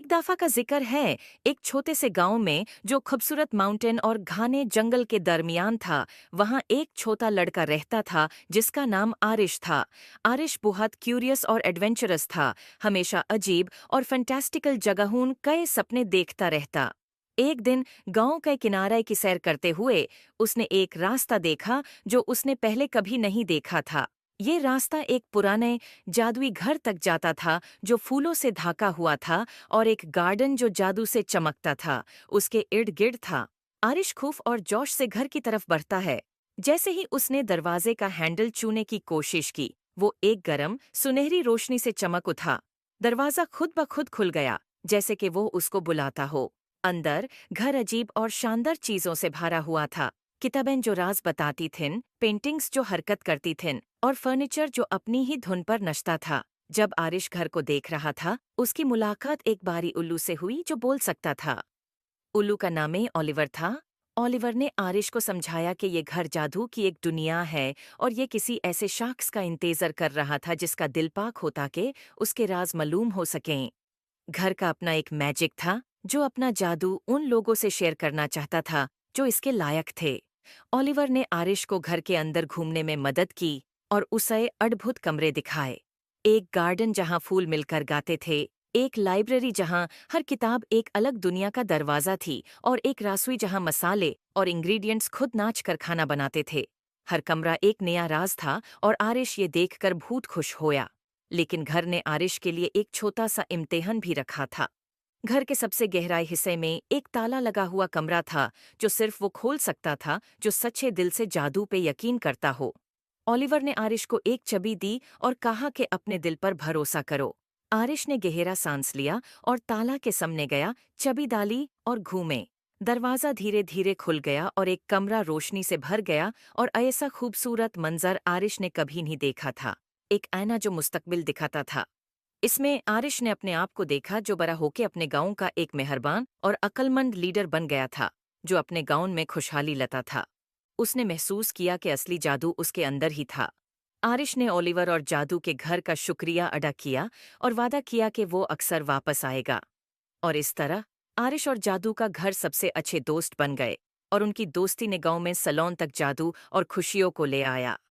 दफा का जिक्र है एक छोटे से गांव में जो खूबसूरत माउंटेन और घने जंगल के दरमियान था। वहां एक छोटा लड़का रहता था जिसका नाम आरिश था। आरिश बहुत क्यूरियस और एडवेंचरस था। हमेशा अजीब और फैंटास्टिकल जगहों कई सपने देखता रहता। एक दिन गांव के किनारे की सैर करते हुए उसने एक रास्ता देखा जो उसने पहले कभी नहीं देखा था। ये रास्ता एक पुराने जादुई घर तक जाता था जो फूलों से ढका हुआ था, और एक गार्डन जो जादू से चमकता था उसके इर्द गिर्द था। आरिश खूफ और जोश से घर की तरफ बढ़ता है। जैसे ही उसने दरवाजे का हैंडल छूने की कोशिश की, वो एक गरम सुनहरी रोशनी से चमक उठा। दरवाजा खुद ब खुद खुल गया, जैसे कि वो उसको बुलाता हो। अंदर घर अजीब और शानदार चीजों से भरा हुआ था। किताबें जो राज बताती थीं, पेंटिंग्स जो हरकत करती थीं, और फर्नीचर जो अपनी ही धुन पर नचता था। जब आरिश घर को देख रहा था, उसकी मुलाकात एक बारी उल्लू से हुई जो बोल सकता था। उल्लू का नाम ओलिवर था। ओलिवर ने आरिश को समझाया कि ये घर जादू की एक दुनिया है, और ये किसी ऐसे शख्स का इंतजार कर रहा था जिसका दिल पाक होता कि उसके राज मालूम हो सकें। घर का अपना एक मैजिक था जो अपना जादू उन लोगों से शेयर करना चाहता था जो इसके लायक थे। ओलिवर ने आरिश को घर के अंदर घूमने में मदद की और उसे अद्भुत कमरे दिखाए। एक गार्डन जहां फूल मिलकर गाते थे, एक लाइब्रेरी जहां हर किताब एक अलग दुनिया का दरवाजा थी, और एक रसोई जहां मसाले और इंग्रेडिएंट्स खुद नाच कर खाना बनाते थे। हर कमरा एक नया राज था और आरिश ये देखकर बहुत खुश होया। लेकिन घर ने आरिश के लिए एक छोटा सा इम्तिहान भी रखा था। घर के सबसे गहराई हिस्से में एक ताला लगा हुआ कमरा था जो सिर्फ वो खोल सकता था जो सच्चे दिल से जादू पे यकीन करता हो। ओलिवर ने आरिश को एक चाबी दी और कहा कि अपने दिल पर भरोसा करो। आरिश ने गहरा सांस लिया और ताला के सामने गया, चाबी डाली और घूमे। दरवाजा धीरे धीरे खुल गया और एक कमरा रोशनी से भर गया, और ऐसा खूबसूरत मंजर आरिश ने कभी नहीं देखा था। एक आईना जो मुस्तकबिल दिखाता था। इसमें आरिश ने अपने आप को देखा जो बड़ा होके अपने गांव का एक मेहरबान और अक्लमंद लीडर बन गया था, जो अपने गांव में खुशहाली लाता था। उसने महसूस किया कि असली जादू उसके अंदर ही था। आरिश ने ओलिवर और जादू के घर का शुक्रिया अदा किया और वादा किया कि वो अक्सर वापस आएगा। और इस तरह आरिश और जादू का घर सबसे अच्छे दोस्त बन गए, और उनकी दोस्ती ने गांव में सलोन तक जादू और खुशियों को ले आया।